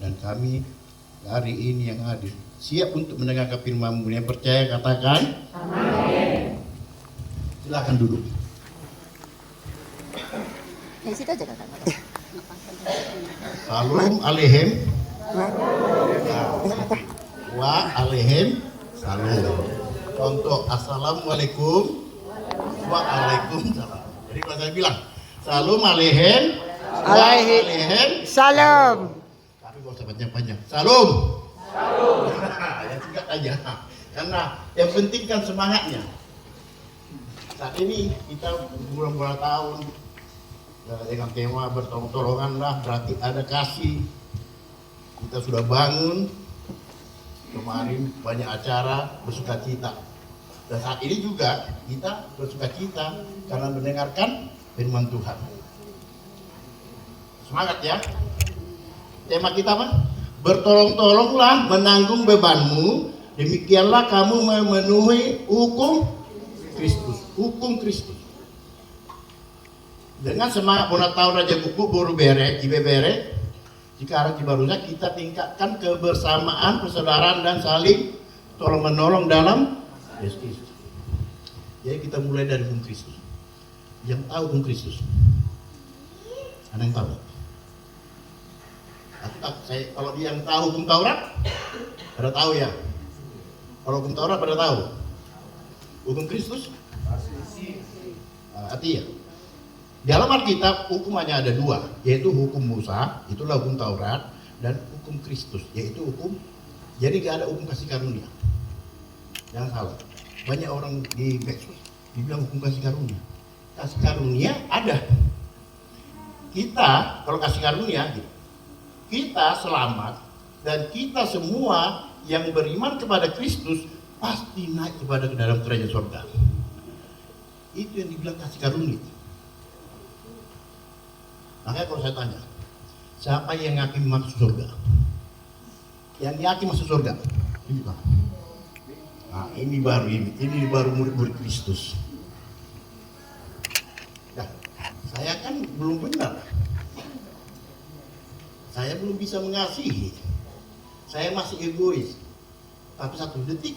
dan kami hari ini yang hadir siap untuk mendengarkan firman-Mu. Yang percaya katakan amin. Silakan duduk. Di situ aja kakak. Salam alehem. Wa alehem salam. Contoh assalamualaikum. Waalaikumsalam. Jadi kalau saya bilang salam alehem. Alehem Salam. tapi gak usah panjang-panjang. Salam. Ya singkat aja. Karena yang penting kan semangatnya. Saat ini kita bulan-bulan tahun dengan tema bertolong-tolongan lah, berarti ada kasih. Kita sudah bangun kemarin banyak acara bersukacita, dan saat ini juga kita bersukacita karena mendengarkan firman Tuhan. Semangat ya. Tema kita apa? Bertolong-tolonglah menanggung bebanmu, demikianlah kamu memenuhi hukum Kristus. Hukum Kristus. Dengan semangat bona tahun Raja Kuku Boru Bere, Ibe Bere, sekarang barunya kita tingkatkan kebersamaan, persaudaraan dan saling tolong menolong dalam Yesus Kristus. Jadi kita mulai dari hukum Kristus. Yang tahu hukum Kristus? Ada yang tahu? Kalau dia yang tahu hukum Taurat, pada tahu ya. Kalau hukum Taurat pada tahu. Hukum Kristus? Artinya dalam Alkitab hukum hanya ada dua, yaitu hukum Musa, itulah hukum Taurat, dan hukum Kristus, yaitu hukum. Jadi gak ada hukum kasih karunia. Jangan salah. Banyak orang di medsos dibilang hukum kasih karunia. Kasih karunia ada. Kita kalau kasih karunia, kita selamat dan kita semua yang beriman kepada Kristus pasti naik kepada ke dalam kerajaan surga. Itu yang dibilang kasih karunia. Makanya kalau saya tanya, siapa yang yakin masuk surga? Yang yakin masuk surga? Nah, ini baru murid-murid Kristus. Nah, saya kan belum benar. Saya belum bisa mengasihi. Saya masih egois. Tapi satu detik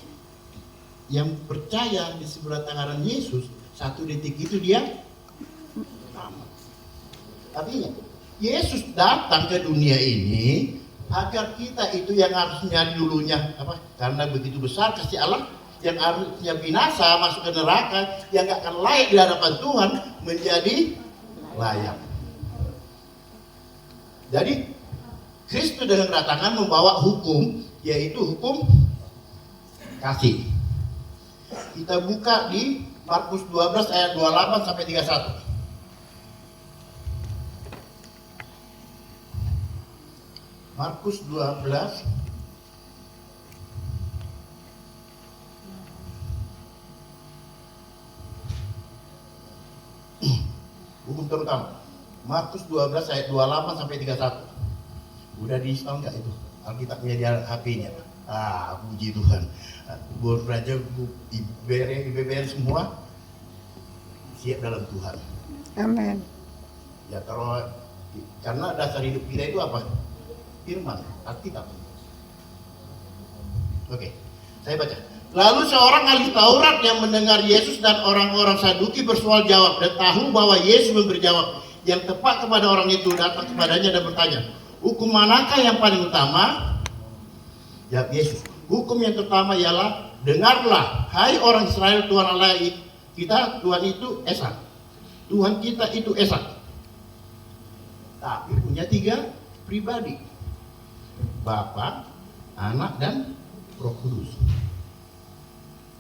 yang percaya di sebelah tangan Yesus, satu detik itu dia selamat. Artinya Yesus datang ke dunia ini agar kita itu yang harusnya dulunya apa? Karena begitu besar kasih Allah, yang harusnya binasa masuk ke neraka, yang gak akan layak di hadapan Tuhan menjadi layak. Jadi Kristus dengan kedatangan membawa hukum, yaitu hukum kasih. Kita buka di Markus 12 ayat 28 sampai 31. Markus 12 hukum terutama. Markus 12 ayat 28 sampai 31. Udah di-install enggak itu? Alkitabnya di HP-nya. Puji Tuhan. Buat Raja, IBBR semua siap dalam Tuhan. Amin. Ya kalau karena dasar hidup kita itu apa? Firman, Alkitab. Oke, saya baca. Lalu seorang ahli Taurat yang mendengar Yesus dan orang-orang Saduki bersoal jawab dan tahu bahwa Yesus memberi jawab yang tepat kepada orang itu, datang kepadanya dan bertanya, hukum manakah yang paling utama? Jawab Yesus, hukum yang pertama ialah, dengarlah, hai orang Israel, Tuhan Allah kita, Tuhan itu Esa. Tuhan kita itu Esa. Tapi punya 3 pribadi. Bapa, Anak, dan Roh Kudus.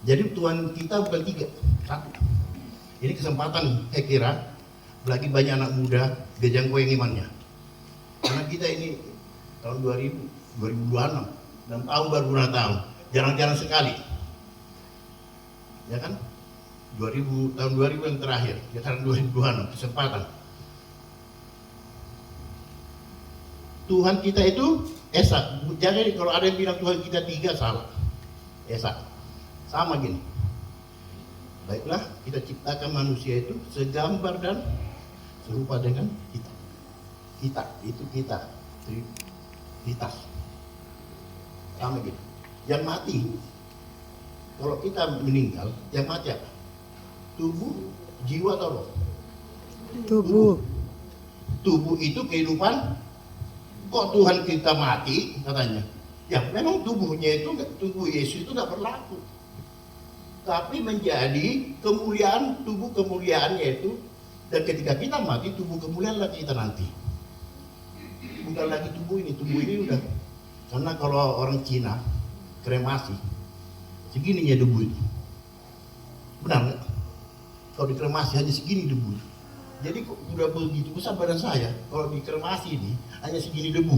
Jadi Tuhan kita bukan 3, 1. Ini kesempatan saya kira lagi banyak anak muda gejang goyang imannya. Karena kita ini tahun 2026 dan tahun baru bulan tahun, jarang-jarang sekali. Ya kan? Tahun 2000 yang terakhir, ya sekarang 2026 kesempatan. Tuhan kita itu Esa. Jadi kalau ada yang bilang Tuhan kita 3, salah. Esa. Sama gini. Baiklah, kita ciptakan manusia itu segambar dan serupa dengan kita. Kita, itu kita. entitas. Sama gitu. Yang mati, kalau kita meninggal, yang mati apa? Tubuh, jiwa atau roh? Tubuh. Tubuh itu kehidupan. Kok Tuhan kita mati katanya? Ya memang tubuhnya itu, tubuh Yesus itu nggak berlaku. Tapi menjadi kemuliaan, tubuh kemuliaannya itu. Dan ketika kita mati, tubuh kemuliaan lagi kita nanti. Bukan lagi tubuh ini udah. Karena kalau orang Cina kremasi, segininya debu itu. Benar nggak? Kalau dikremasi hanya segini debu. Jadi udah begitu besar badan saya, kalau dikremasi ini hanya segini debu.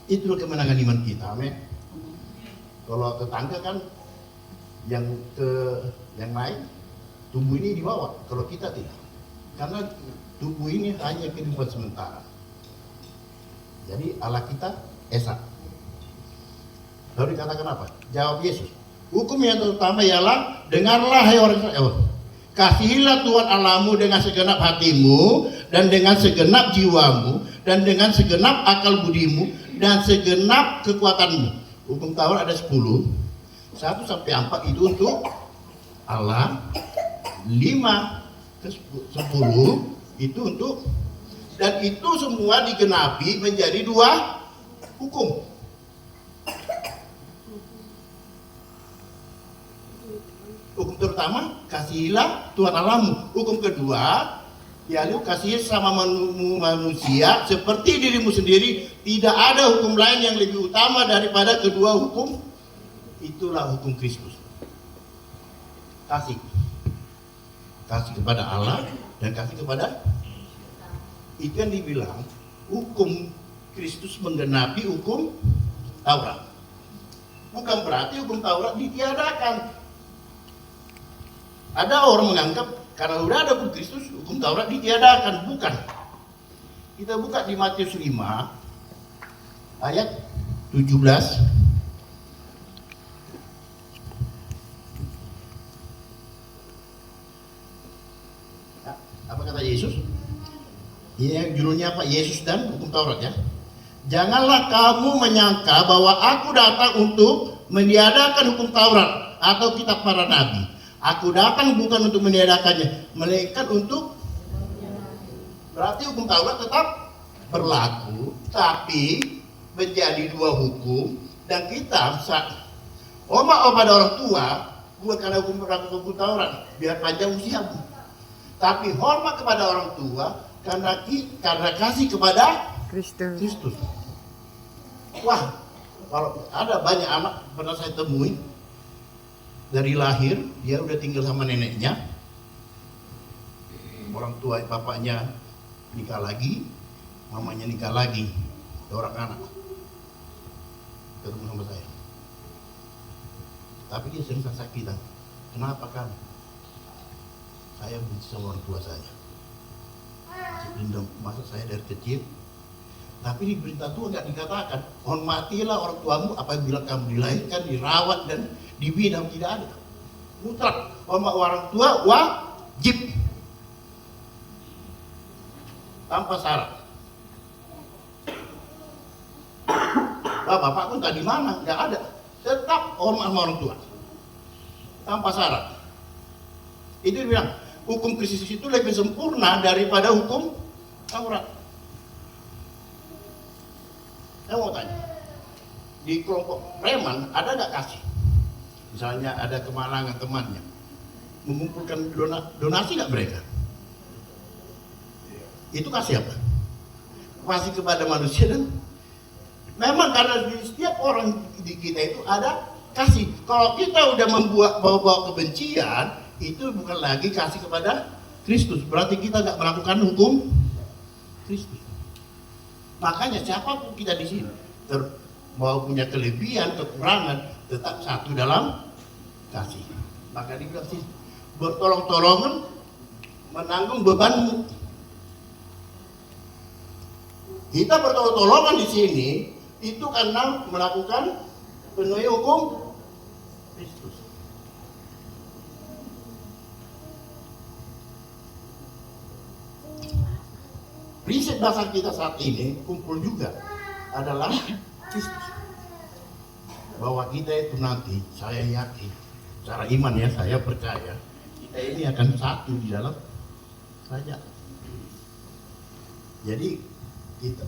Itulah kemenangan iman kita, amin. Kalau tetangga kan yang lain tubuh ini dibawa, kalau kita tidak. Karena tubuh ini hanya kehidupan sementara. Jadi Allah kita esa. Lalu dikatakan apa? Jawab Yesus. Hukum yang terutama ialah, dengarlah hai orang Israel. Kasihilah Tuhan Allahmu dengan segenap hatimu, dan dengan segenap jiwamu, dan dengan segenap akal budimu, dan segenap kekuatanmu. Hukum Taurat ada 10. 1 sampai 4 itu untuk Allah. 5 ke 10 itu untuk, dan itu semua digenapi menjadi 2 hukum. Hukum terutama, kasihilah Tuhan Allahmu. Hukum kedua, yaitu kasihi sama manusia seperti dirimu sendiri. Tidak ada hukum lain yang lebih utama daripada kedua hukum. Itulah hukum Kristus. Kasih. Kasih kepada Allah dan kasih kepada. Itu yang dibilang hukum Kristus menggenapi hukum Taurat. Bukan berarti hukum Taurat ditiadakan. Ada orang menganggap karena sudah ada hukum Kristus, hukum Taurat ditiadakan. Bukan. Kita buka di Matius 5 ayat 17. Apa kata Yesus? Ini judulnya apa? Yesus dan hukum Taurat ya. Janganlah kamu menyangka bahwa aku datang untuk meniadakan hukum Taurat atau kitab para nabi. Aku datang bukan untuk meniadakannya, melainkan untuk, berarti hukum Taurat tetap berlaku, tapi menjadi 2 hukum. Dan kita hormat pada orang tua bukan karena hukum Taurat biar panjang usiamu, tapi hormat kepada orang tua karena kasih kepada Kristus. Wah, kalau ada banyak anak pernah saya temui, dari lahir dia udah tinggal sama neneknya, orang tua bapaknya nikah lagi, mamanya nikah lagi, orang anak ketemu sama saya, tapi dia sering sakitan. Kenapa kan? Saya benci sama orang tua saya, dendam masa saya dari kecil. Tapi di berita Tuhan nggak dikatakan, hormatilah orang tuamu apabila kamu dilahirkan, dirawat dan dibina. Tidak ada. Mutlak. Hormat orang tua wajib. Tanpa syarat. Bapak pun tadi mana? Nggak ada. Tetap hormat sama orang tua. Tanpa syarat. Itu bilang, hukum Kristus itu lebih sempurna daripada hukum Taurat. Saya mau tanya, di kelompok preman ada nggak kasih? Misalnya ada kemalangan temannya, mengumpulkan donasi nggak mereka? Itu kasih apa? Kasih kepada manusia. Dan memang karena di setiap orang di kita itu ada kasih. Kalau kita udah bawa kebencian, itu bukan lagi kasih kepada Kristus. Berarti kita nggak melakukan hukum Kristus. Makanya siapapun kita di sini mau punya kelebihan, kekurangan, tetap satu dalam kasih. Maka dibilang sih, bertolong-tolongan menanggung bebanmu. Kita bertolong-tolongan di sini itu karena melakukan penuhi hukum Kristus. prinsip dasar kita saat ini kumpul juga adalah Kristus. Bahwa kita itu nanti, saya yakin, secara iman ya, saya percaya kita ini akan satu di dalam kerajaan. Jadi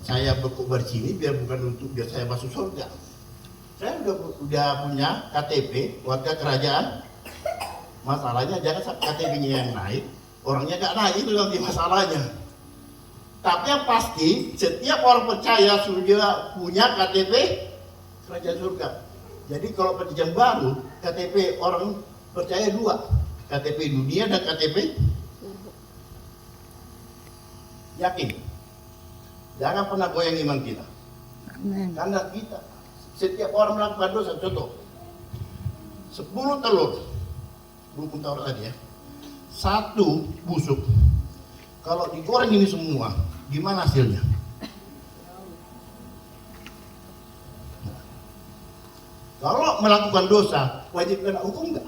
saya berkobar sini bukan untuk biar saya masuk surga. Saya udah punya KTP warga kerajaan. Masalahnya jangan sampai KTP-nya yang naik, orangnya gak naik, itu nanti masalahnya. Tapi yang pasti setiap orang percaya surga punya KTP kerajaan surga. Jadi kalau perjanjian baru KTP orang percaya dua, KTP dunia dan KTP yakin. Jangan pernah goyang iman kita. Amin. Karena kita setiap orang melakukan dosa, contoh 10 telur hukum Taurat tadi ya, 1 busuk, kalau digoreng ini semua gimana hasilnya? Nah, kalau melakukan dosa wajib kena hukum enggak?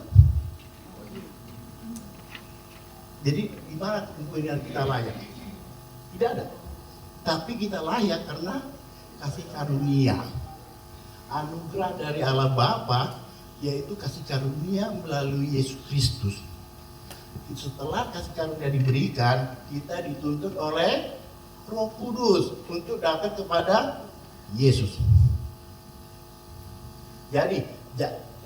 Jadi gimana kemudian kita layak? Tidak ada. Tapi kita layak karena kasih karunia, anugerah dari Allah Bapa, yaitu kasih karunia melalui Yesus Kristus. Setelah kasih karunia diberikan, kita dituntut oleh Roh Kudus untuk datang kepada Yesus. Jadi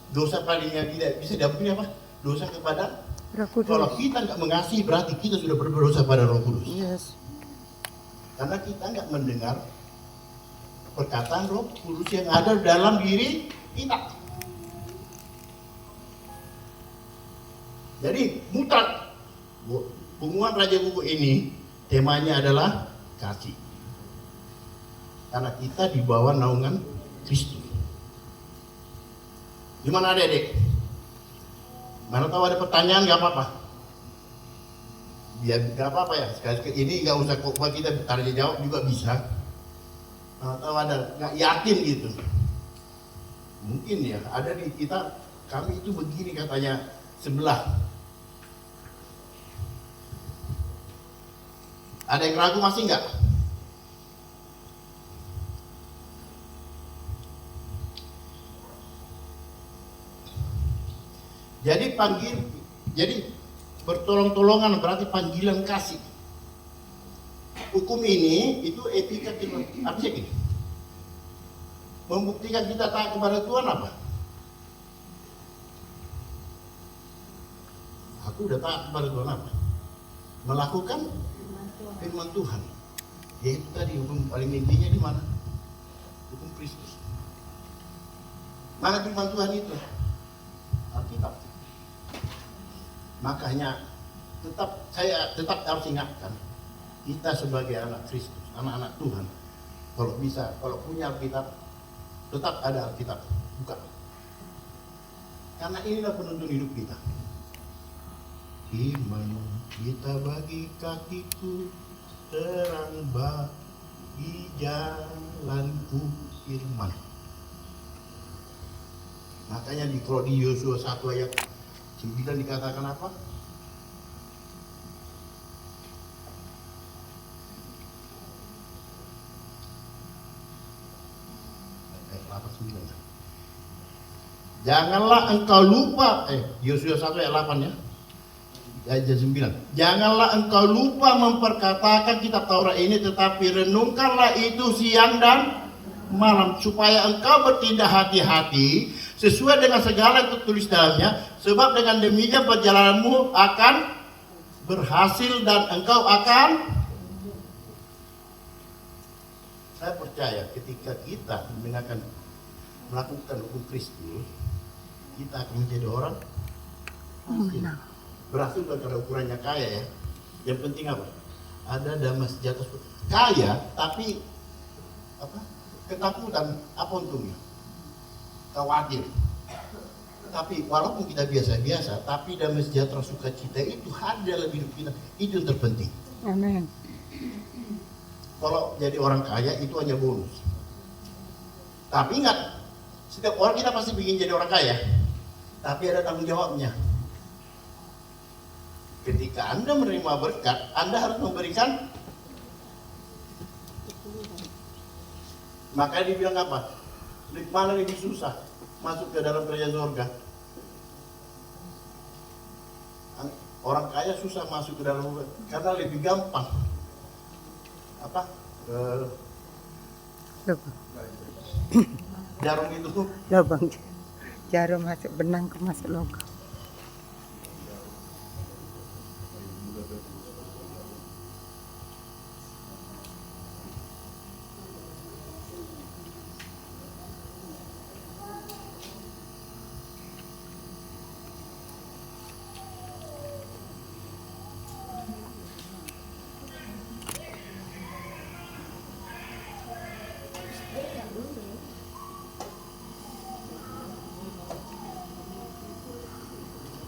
dosa paling yang tidak bisa diampuni apa? Dosa kepada Roh Kudus. Kalau kita nggak mengasihi berarti kita sudah berdosa pada Roh Kudus. Yes. Karena kita nggak mendengar perkataan Roh Kudus yang ada dalam diri kita. Jadi mutlak pengumuman Raja Buku ini temanya adalah kasih. Karena kita di bawah naungan Kristus. Gimana adik-adik? Mana tahu ada pertanyaan nggak apa-apa. Biar nggak apa-apa ya. Sekali ini nggak usah kok kita tanya jawab juga bisa. Mana tahu ada nggak yakin gitu. Mungkin ya ada di kita, kami itu begini katanya sebelah. Ada yang ragu masih nggak? Jadi bertolong-tolongan berarti panggilan kasih. Hukum ini itu etika kita. Apa sih ini? Membuktikan kita taat kepada Tuhan apa? Aku udah taat kepada Tuhan apa? Melakukan firman Tuhan. Yaitu tadi hukum paling intinya di mana? Hukum Kristus. Mana firman Tuhan itu? Alkitab. Makanya saya tetap harus ingatkan, kita sebagai anak Kristus, anak-anak Tuhan, kalau bisa, kalau punya Alkitab, tetap ada Alkitab, buka. Karena inilah penuntun hidup kita. Iman kita bagi kakiku, terang bagi jalanku firman. Makanya kalau di Yosua 1 ayat 9 dikatakan apa? Ayat 8-9. Janganlah engkau lupa, Yosua 1 ayat 8 ya. Ayat 9. Janganlah engkau lupa memperkatakan kitab Taurat ini, tetapi renungkanlah itu siang dan malam, supaya engkau bertindak hati-hati sesuai dengan segala yang tertulis dalamnya, sebab dengan demikian perjalananmu akan berhasil dan engkau akan. Saya percaya ketika kita melakukan hukum Kristus, kita akan menjadi orang berhasil karena ukurannya kaya ya. Yang penting apa? Ada damai sejahtera. Kaya tapi apa? Ketakutan, apa untungnya? Khawatir. Tapi walaupun kita biasa-biasa, tapi damai sejahtera sukacita itu ada dalam hidup kita. Itu yang terpenting. Amin. Kalau jadi orang kaya itu hanya bonus. Tapi ingat, setiap orang kita pasti ingin jadi orang kaya. Tapi ada tanggung jawabnya. Ketika Anda menerima berkat, Anda harus memberikan Makanya dibilang apa? Mana lebih susah masuk ke dalam kerajaan surga? Orang kaya susah masuk ke dalam karena lebih gampang. Apa? Jarum itu Lubang jarum masuk benang ke masuk logam.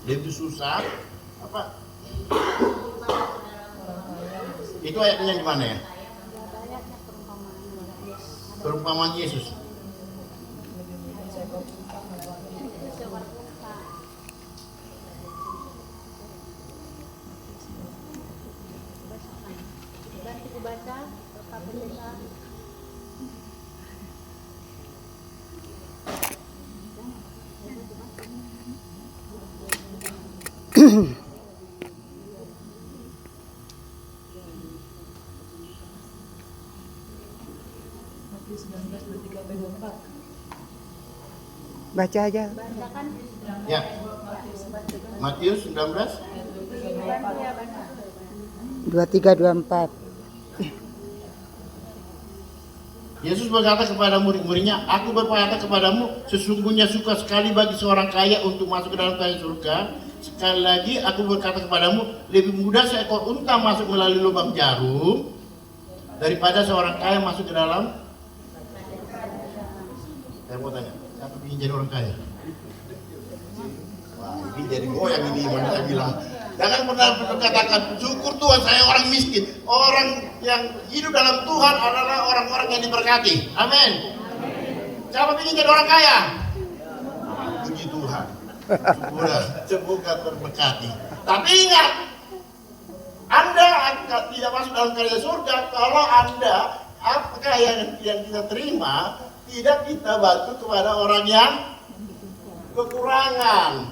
lebih susah apa? Itu ayatnya di mana ya? Perumpamaan Yesus. Baca aja. Ya. Matius 19 23-24. Yesus berkata kepada murid-muridnya, "Aku berkata kepadamu, sesungguhnya suka sekali bagi seorang kaya untuk masuk ke dalam kerajaan surga. Sekali lagi aku berkata kepadamu, lebih mudah seekor unta masuk melalui lubang jarum daripada seorang kaya masuk ke dalam." Saya mau tanya, siapa ingin jadi orang kaya? Wah, ini jadi goyang ini, mana saya bilang. Jangan pernah berkatakan, syukur Tuhan saya orang miskin. Orang yang hidup dalam Tuhan adalah orang-orang yang diberkati. Amin. Siapa ingin jadi orang kaya? Puji Tuhan. Semoga terberkati. Tapi ingat, Anda akan tidak masuk dalam kerajaan surga kalau Anda apakah yang kita terima tidak kita bantu kepada orang yang kekurangan.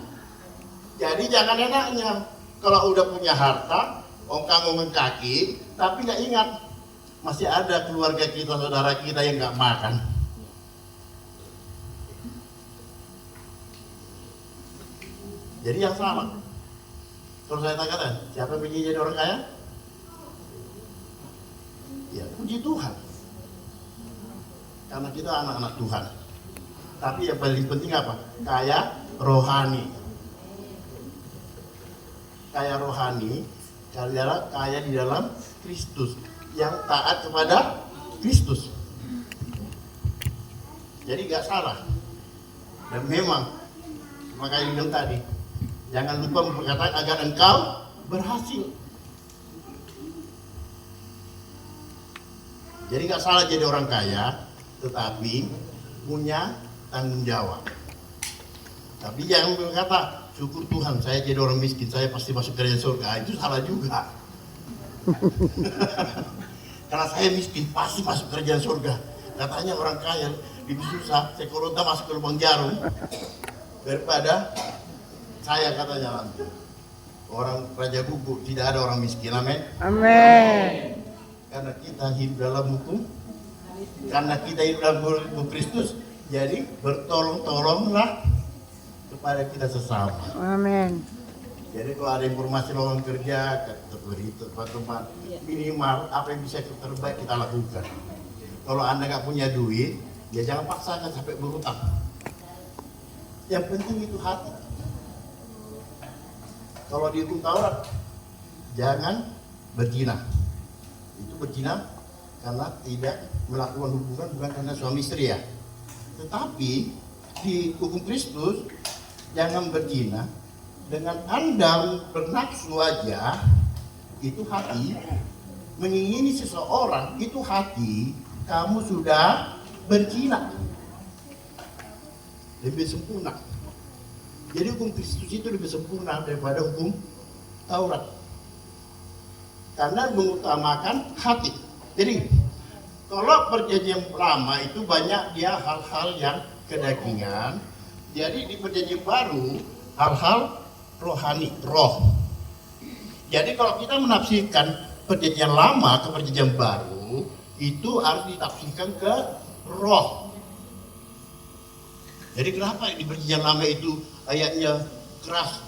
Jadi jangan enaknya kalau udah punya harta, ongkang-ongkang kaki, tapi nggak ingat masih ada keluarga kita, saudara kita yang nggak makan. Jadi yang salah. Kalau saya katakan, siapa yang ingin jadi orang kaya? Ya, puji Tuhan. Karena kita anak-anak Tuhan. Tapi yang paling penting apa? Kaya rohani. Kaya rohani, kaya di dalam Kristus, yang taat kepada Kristus. Jadi gak salah. Dan memang, makanya bilang tadi, jangan lupa berkata agar engkau berhasil. Jadi gak salah jadi orang kaya, tetapi punya tanggung jawab. Tapi jangan berkata, syukur Tuhan saya jadi orang miskin, saya pasti masuk kerajaan surga. Itu salah juga. Karena saya miskin pasti masuk kerajaan surga. Katanya orang kaya lebih susah seekor unta masuk ke lubang jarum daripada saya, katanya nanti. Orang Raja Buku tidak ada orang miskin. Amin. Amin. Karena kita hidup dalam hukum, karena kita hidup dalam hukum Kristus, jadi bertolong-tolonglah kepada kita sesama. Amin. Jadi kalau ada informasi lowongan kerja, beri teman-teman, minimal apa yang bisa terbaik kita lakukan. Kalau Anda nggak punya duit, ya jangan paksakan sampai berhutang. Yang penting itu hati. Kalau di hukum Taurat, jangan berzina. Itu berzina karena tidak melakukan hubungan, bukan karena suami istri ya. Tetapi di hukum Kristus, jangan berzina dengan Anda bernafsu aja, itu hati. Mengingini seseorang, itu hati, kamu sudah berzina. Lebih sempurna. Jadi hukum Kristus itu lebih sempurna daripada hukum Taurat. Karena mengutamakan hati. Jadi Kalau perjanjian lama itu banyak dia hal-hal yang kedagingan. Jadi di perjanjian baru hal-hal rohani, roh. Jadi kalau kita menafsirkan perjanjian lama ke perjanjian baru, itu harus ditafsirkan ke roh. Jadi kenapa di perjanjian lama itu ayatnya keras?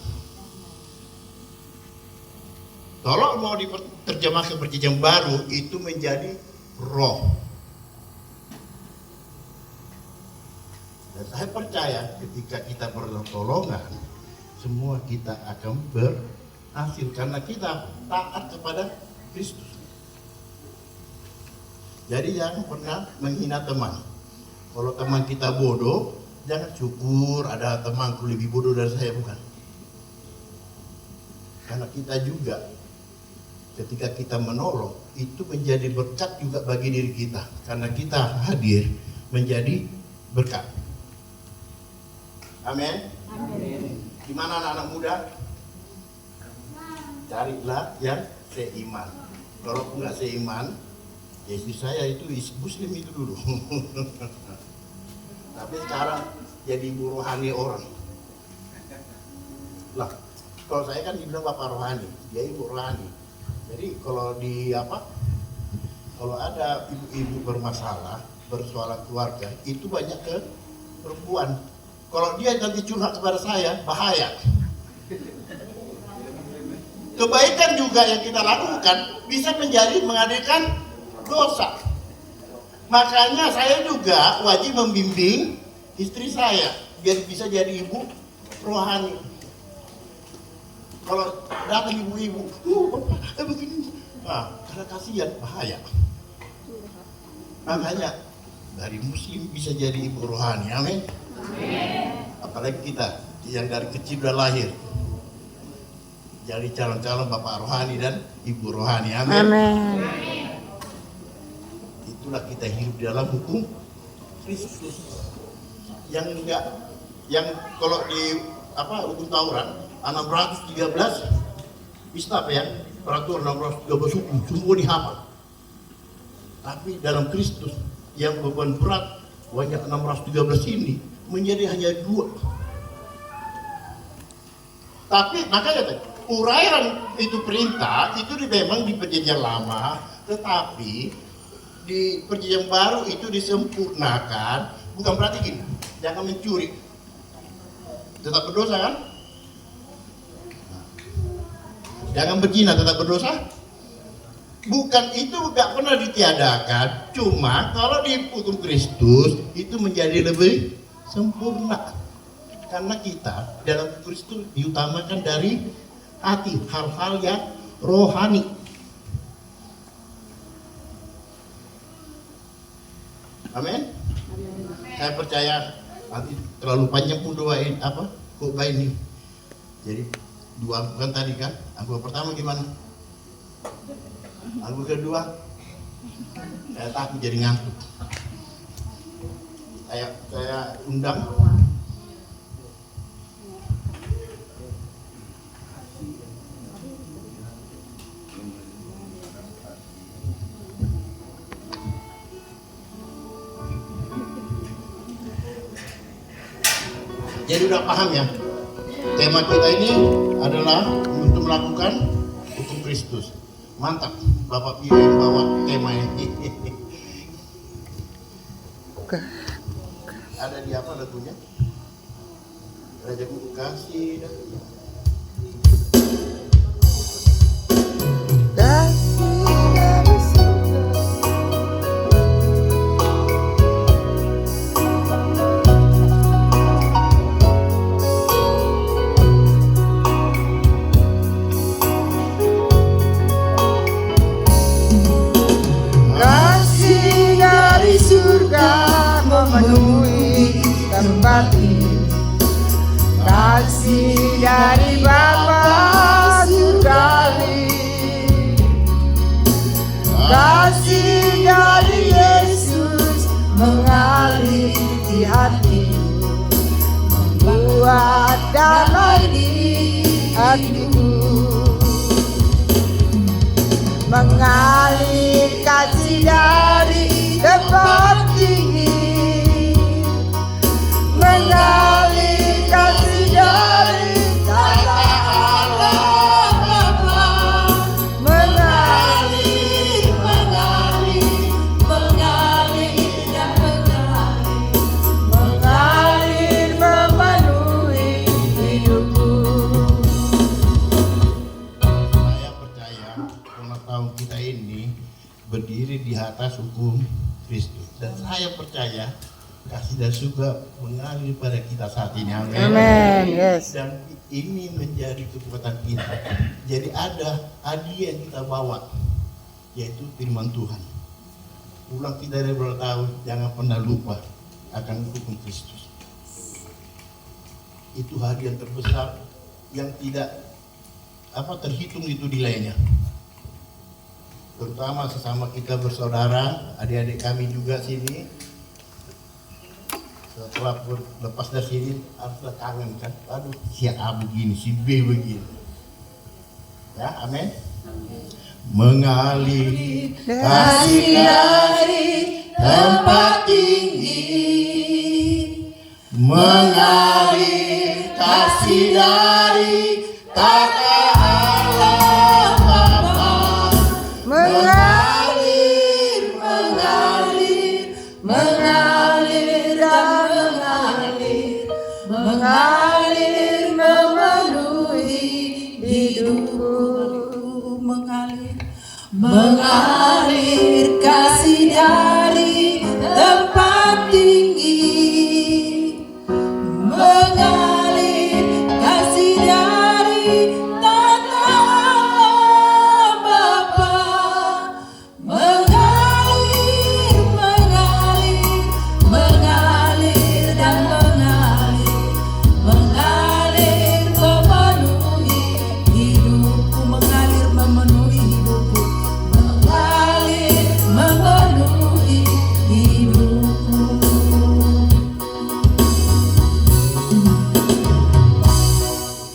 Kalau mau diterjemahkan ke perjanjian baru, itu menjadi roh. Dan saya percaya ketika kita bertolongan, semua kita akan berhasil karena kita taat kepada Kristus. Jadi jangan pernah menghina teman. Kalau teman kita bodoh, jangan syukur ada temanku lebih bodoh dari saya, bukan. Karena kita juga ketika kita menolong itu menjadi berkat juga bagi diri kita, karena kita hadir menjadi berkat. Amin. Gimana anak-anak muda? Carilah yang seiman. Kalau enggak seiman, ya istri saya itu muslim itu dulu. Tapi sekarang jadi ibu rohani orang. Lah, kalau saya kan dibilang bapak rohani, dia ibu rohani. Jadi kalau kalau ada ibu-ibu bermasalah, bersoal keluarga, itu banyak ke perempuan. Kalau dia nanti curhat kepada saya, bahaya. Kebaikan juga yang kita lakukan bisa menjadi menghadirkan dosa. Makanya saya juga wajib membimbing istri saya biar bisa jadi ibu rohani. Kalau datang ibu-ibu, begini, karena kasihan, bahaya. Makanya dari muslim bisa jadi ibu rohani, amin. Apalagi kita yang dari kecil udah lahir jadi calon-calon bapak rohani dan ibu rohani, amin. Itulah kita hidup di dalam hukum Kristus. Yang kalau di hukum Taurat 613 Istab ya, peraturan 613 hukum semua dihafal. Tapi dalam Kristus yang beban berat banyak 613 ini menjadi hanya 2. Tapi makanya uraian itu perintah itu memang di perjanjian lama, tetapi di perjanjian baru itu disempurnakan. Bukan berarti gini, jangan mencuri, tetap berdosa kan? Jangan berzina, tetap berdosa. Bukan itu gak pernah ditiadakan. Cuma kalau di hukum Kristus itu menjadi lebih sempurna. Karena kita dalam Kristus diutamakan dari hati, hal-hal yang rohani. Amin. Saya percaya nanti terlalu panjang pun doain khotbah ini. Jadi dua kan tadi kan, angkuh pertama gimana? Angkuh kedua saya takut jadi ngantuk. Saya undang jadi udah paham ya, tema kita ini adalah untuk melakukan hukum Kristus. Mantap, Bapak Pio yang bawa tema ini. Ada di apa lagunya? Raja Ku Kasih dan memenuhi tempat ini. Kasih dari Bapa surgawi, kasih dari Yesus mengalir di hati, membuat damai di hatiku, mengalir kasih dari berdiri di atas hukum Kristus. Dan saya percaya kasih dan surga mengalir pada kita saat ini. Amin. Amen. Yes. Dan ini menjadi kekuatan kita. Jadi ada hadiah yang kita bawa, yaitu firman Tuhan. Ulang tidak ada bertahun, jangan pernah lupa akan hukum Kristus. Itu hadiah terbesar yang tidak terhitung itu nilainya. Terutama sesama kita bersaudara, adik-adik kami juga sini. Setelah lepas dari sini haruslah kangen kan, aduh si A begini, si B begini. Ya, amin. Mengalir kasih dari tempat tinggi, mengalir kasih dari tata Allah Bapa, mengalir, mengalir, mengalir dan mengalir, mengalir memenuhi hidupku, mengalir, mengalir kasih dari tempat tinggi, mengalir kasih dari tata Allah Bapa, mengalir, mengalir, mengalir dan mengalir, mengalir memenuhi hidupku, mengalir memenuhi hidupku, mengalir memenuhi hidupku.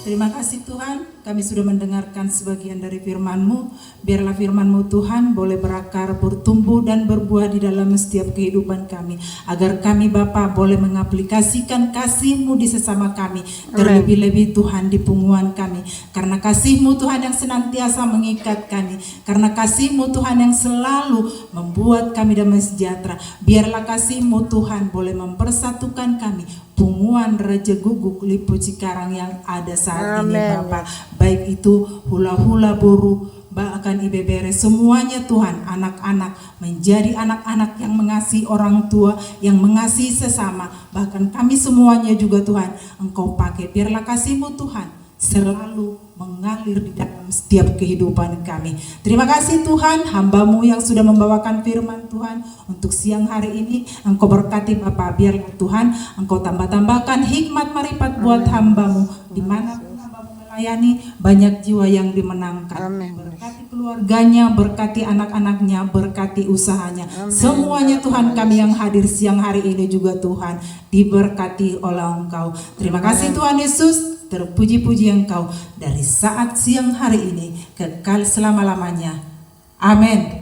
Terima kasih Tuhan, kami sudah mendengarkan sebagian dari firman-Mu. Biarlah firman-Mu Tuhan boleh berakar, bertumbuh dan berbuah di dalam setiap kehidupan kami. Agar kami Bapa boleh mengaplikasikan kasih-Mu di sesama kami. Terlebih-lebih Tuhan di punggungan kami. Karena kasih-Mu Tuhan yang senantiasa mengikat kami. Karena kasih-Mu Tuhan yang selalu membuat kami damai sejahtera. Biarlah kasih-Mu Tuhan boleh mempersatukan kami. Punguan Raja Guguk Lipo Cikarang yang ada saat ini Bapak, baik itu hula-hula boru, bahkan ibebere, semuanya Tuhan, anak-anak menjadi anak-anak yang mengasihi orang tua, yang mengasihi sesama, bahkan kami semuanya juga Tuhan Engkau pakai. Biarlah kasih-Mu Tuhan selalu mengalir di dalam setiap kehidupan kami. Terima kasih Tuhan, hamba-Mu yang sudah membawakan firman Tuhan untuk siang hari ini. Engkau berkati Bapak, biarlah Tuhan Engkau tambah-tambahkan hikmat marifat buat hamba-Mu, di mana hamba-Mu melayani banyak jiwa yang dimenangkan. Amin. Berkati keluarganya, berkati anak-anaknya, berkati usahanya. Semuanya Tuhan, kami yang hadir siang hari ini juga Tuhan diberkati oleh Engkau. Terima kasih Tuhan Yesus. Terpuji-puji Engkau dari saat siang hari ini kekal selama-lamanya. Amin.